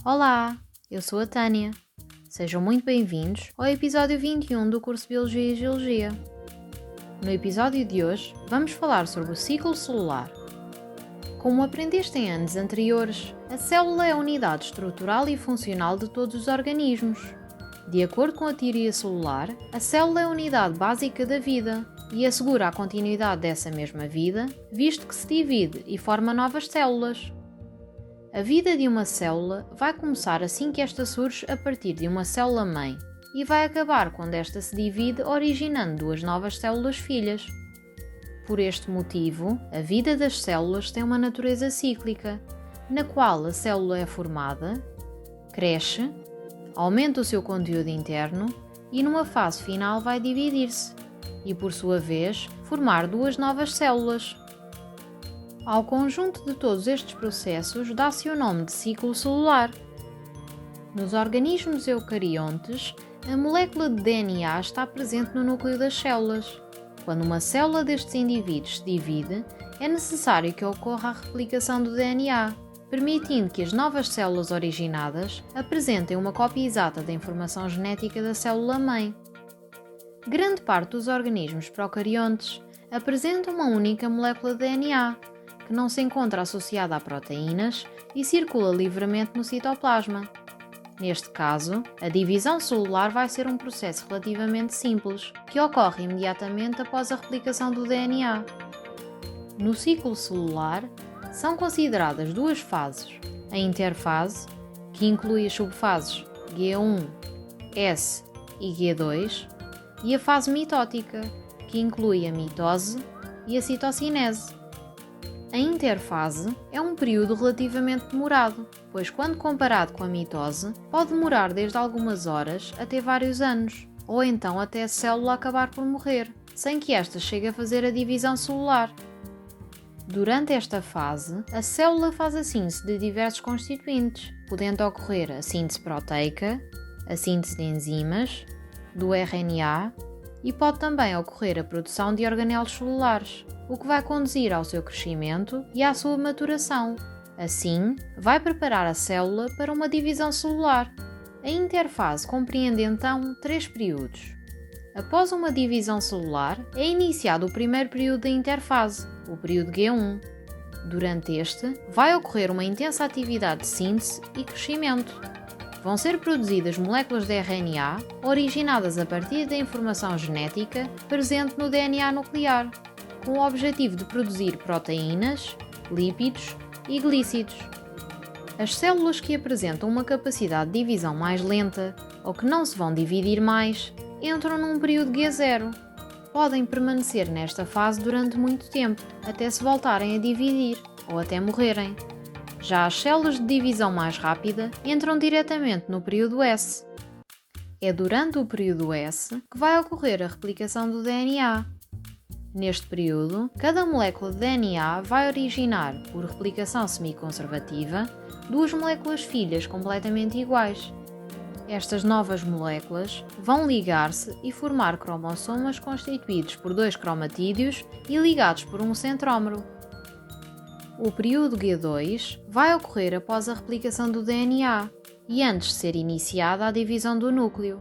Olá, eu sou a Tânia. Sejam muito bem-vindos ao episódio 21 do curso de Biologia e Geologia. No episódio de hoje, vamos falar sobre o ciclo celular. Como aprendeste em anos anteriores, a célula é a unidade estrutural e funcional de todos os organismos. De acordo com a teoria celular, a célula é a unidade básica da vida e assegura a continuidade dessa mesma vida, visto que se divide e forma novas células. A vida de uma célula vai começar assim que esta surge a partir de uma célula-mãe e vai acabar quando esta se divide, originando duas novas células-filhas. Por este motivo, a vida das células tem uma natureza cíclica, na qual a célula é formada, cresce, aumenta o seu conteúdo interno e numa fase final vai dividir-se e, por sua vez, formar duas novas células. Ao conjunto de todos estes processos dá-se o nome de ciclo celular. Nos organismos eucariontes, a molécula de DNA está presente no núcleo das células. Quando uma célula destes indivíduos se divide, é necessário que ocorra a replicação do DNA, permitindo que as novas células originadas apresentem uma cópia exata da informação genética da célula-mãe. Grande parte dos organismos procariontes apresentam uma única molécula de DNA, que não se encontra associada a proteínas e circula livremente no citoplasma. Neste caso, a divisão celular vai ser um processo relativamente simples, que ocorre imediatamente após a replicação do DNA. No ciclo celular, são consideradas duas fases: a interfase, que inclui as subfases G1, S e G2, e a fase mitótica, que inclui a mitose e a citocinese. A interfase é um período relativamente demorado, pois quando comparado com a mitose, pode demorar desde algumas horas até vários anos, ou então até a célula acabar por morrer, sem que esta chegue a fazer a divisão celular. Durante esta fase, a célula faz a síntese de diversos constituintes, podendo ocorrer a síntese proteica, a síntese de enzimas, do RNA e pode também ocorrer a produção de organelos celulares, o que vai conduzir ao seu crescimento e à sua maturação. Assim, vai preparar a célula para uma divisão celular. A interfase compreende então três períodos. Após uma divisão celular, é iniciado o primeiro período da interfase, o período G1. Durante este, vai ocorrer uma intensa atividade de síntese e crescimento. Vão ser produzidas moléculas de RNA originadas a partir da informação genética presente no DNA nuclear, com o objetivo de produzir proteínas, lípidos e glícidos. As células que apresentam uma capacidade de divisão mais lenta ou que não se vão dividir mais entram num período G0. Podem permanecer nesta fase durante muito tempo, até se voltarem a dividir ou até morrerem. Já as células de divisão mais rápida entram diretamente no período S. É durante o período S que vai ocorrer a replicação do DNA. Neste período, cada molécula de DNA vai originar, por replicação semiconservativa, duas moléculas filhas completamente iguais. Estas novas moléculas vão ligar-se e formar cromossomas constituídos por dois cromatídeos e ligados por um centrómero. O período G2 vai ocorrer após a replicação do DNA e antes de ser iniciada a divisão do núcleo.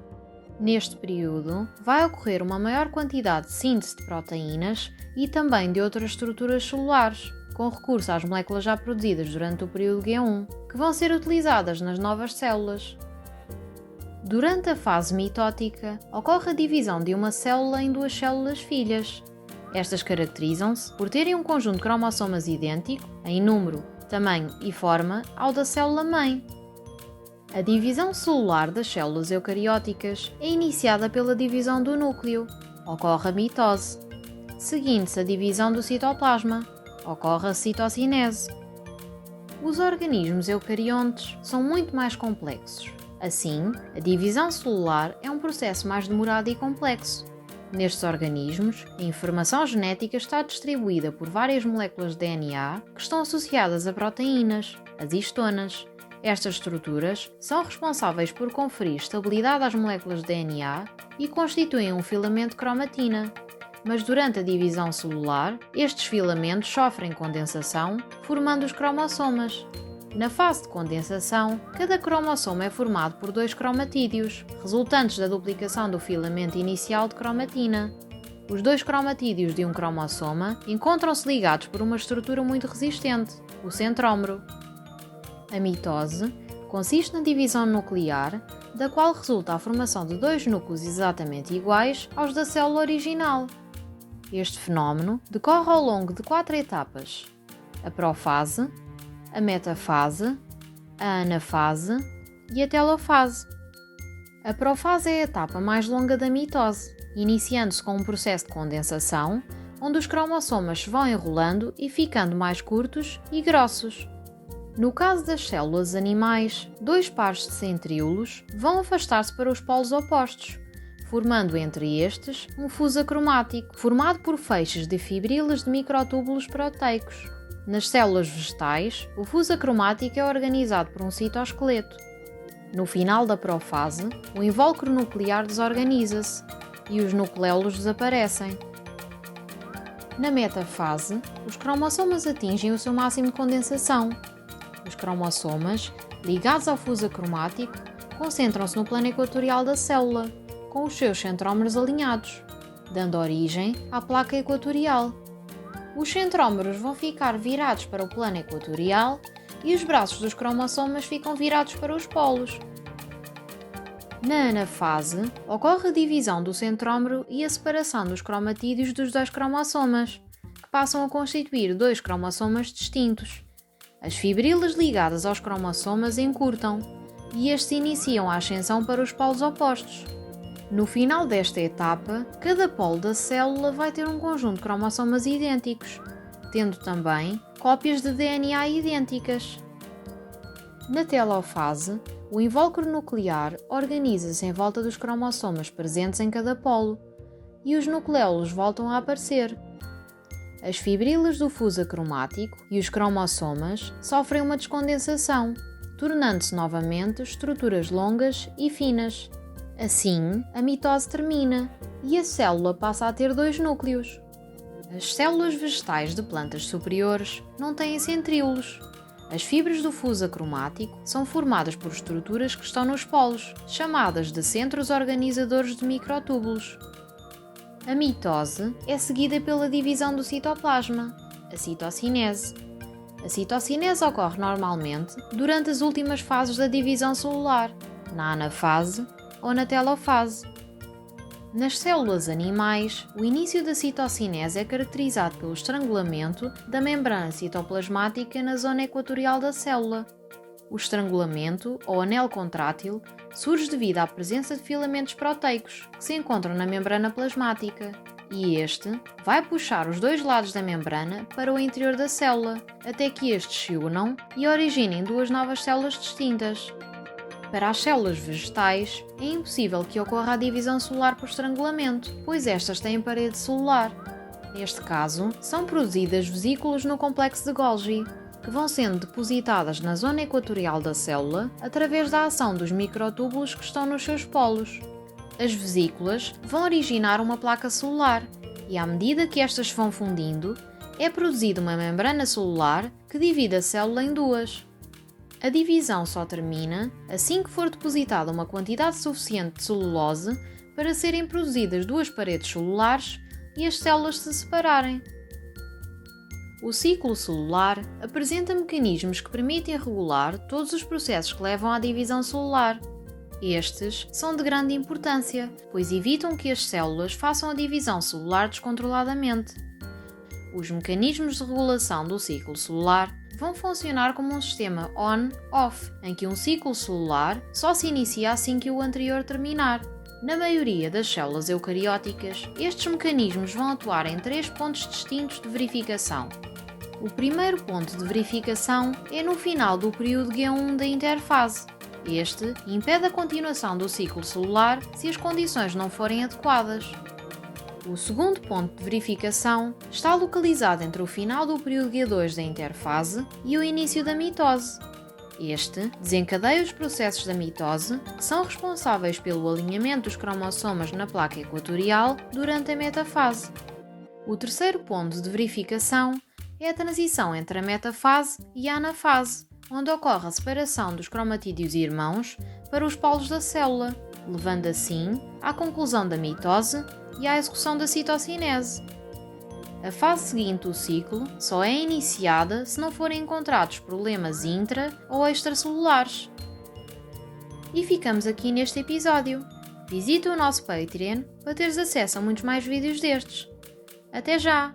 Neste período, vai ocorrer uma maior quantidade de síntese de proteínas e também de outras estruturas celulares, com recurso às moléculas já produzidas durante o período G1, que vão ser utilizadas nas novas células. Durante a fase mitótica, ocorre a divisão de uma célula em duas células filhas. Estas caracterizam-se por terem um conjunto de cromossomas idêntico, em número, tamanho e forma, ao da célula-mãe. A divisão celular das células eucarióticas é iniciada pela divisão do núcleo, ocorre a mitose. Seguindo-se a divisão do citoplasma, ocorre a citocinese. Os organismos eucariontes são muito mais complexos. Assim, a divisão celular é um processo mais demorado e complexo. Nestes organismos, a informação genética está distribuída por várias moléculas de DNA que estão associadas a proteínas, as histonas. Estas estruturas são responsáveis por conferir estabilidade às moléculas de DNA e constituem um filamento de cromatina. Mas durante a divisão celular, estes filamentos sofrem condensação, formando os cromossomas. Na fase de condensação, cada cromossoma é formado por 2 cromatídeos, resultantes da duplicação do filamento inicial de cromatina. Os 2 cromatídeos de um cromossoma encontram-se ligados por uma estrutura muito resistente, o centrómero. A mitose consiste na divisão nuclear, da qual resulta a formação de 2 núcleos exatamente iguais aos da célula original. Este fenómeno decorre ao longo de 4 etapas: a profase, a metafase, a anafase e a telofase. A profase é a etapa mais longa da mitose, iniciando-se com um processo de condensação, onde os cromossomas se vão enrolando e ficando mais curtos e grossos. No caso das células animais, 2 pares de centríolos vão afastar-se para os polos opostos, formando entre estes um fuso acromático, formado por feixes de fibrilas de microtúbulos proteicos. Nas células vegetais, o fuso acromático é organizado por um citoesqueleto. No final da profase, o invólucro nuclear desorganiza-se e os nucleolos desaparecem. Na metafase, os cromossomas atingem o seu máximo de condensação. Os cromossomas, ligados ao fuso acromático, concentram-se no plano equatorial da célula, com os seus centrómeros alinhados, dando origem à placa equatorial. Os centrómeros vão ficar virados para o plano equatorial e os braços dos cromossomas ficam virados para os polos. Na anafase, ocorre a divisão do centrómero e a separação dos cromatídeos dos 2 cromossomas, que passam a constituir 2 cromossomas distintos. As fibrilas ligadas aos cromossomas encurtam e estes iniciam a ascensão para os polos opostos. No final desta etapa, cada polo da célula vai ter um conjunto de cromossomas idênticos, tendo também cópias de DNA idênticas. Na telofase, o invólucro nuclear organiza-se em volta dos cromossomas presentes em cada polo e os nucleolos voltam a aparecer. As fibrilas do fuso acromático e os cromossomas sofrem uma descondensação, tornando-se novamente estruturas longas e finas. Assim, a mitose termina e a célula passa a ter 2 núcleos. As células vegetais de plantas superiores não têm centríolos. As fibras do fuso acromático são formadas por estruturas que estão nos polos, chamadas de centros organizadores de microtúbulos. A mitose é seguida pela divisão do citoplasma, a citocinese. A citocinese ocorre normalmente durante as últimas fases da divisão celular, na anafase ou na telofase. Nas células animais, o início da citocinese é caracterizado pelo estrangulamento da membrana citoplasmática na zona equatorial da célula. O estrangulamento, ou anel contrátil, surge devido à presença de filamentos proteicos que se encontram na membrana plasmática, e este vai puxar os 2 lados da membrana para o interior da célula, até que estes se unam e originem 2 novas células distintas. Para as células vegetais, é impossível que ocorra a divisão celular por estrangulamento, pois estas têm parede celular. Neste caso, são produzidas vesículas no complexo de Golgi, que vão sendo depositadas na zona equatorial da célula através da ação dos microtúbulos que estão nos seus polos. As vesículas vão originar uma placa celular e, à medida que estas se vão fundindo, é produzida uma membrana celular que divide a célula em 2. A divisão só termina assim que for depositada uma quantidade suficiente de celulose para serem produzidas 2 paredes celulares e as células se separarem. O ciclo celular apresenta mecanismos que permitem regular todos os processos que levam à divisão celular. Estes são de grande importância, pois evitam que as células façam a divisão celular descontroladamente. Os mecanismos de regulação do ciclo celular vão funcionar como um sistema on-off, em que um ciclo celular só se inicia assim que o anterior terminar. Na maioria das células eucarióticas, estes mecanismos vão atuar em 3 pontos distintos de verificação. O primeiro ponto de verificação é no final do período G1 da interfase. Este impede a continuação do ciclo celular se as condições não forem adequadas. O segundo ponto de verificação está localizado entre o final do período G2 da interfase e o início da mitose. Este desencadeia os processos da mitose que são responsáveis pelo alinhamento dos cromossomas na placa equatorial durante a metafase. O terceiro ponto de verificação é a transição entre a metafase e a anafase, onde ocorre a separação dos cromatídeos irmãos para os polos da célula, levando assim à conclusão da mitose e à execução da citossinese. A fase seguinte do ciclo só é iniciada se não forem encontrados problemas intra- ou extracelulares. E ficamos aqui neste episódio. Visita o nosso Patreon para teres acesso a muitos mais vídeos destes. Até já!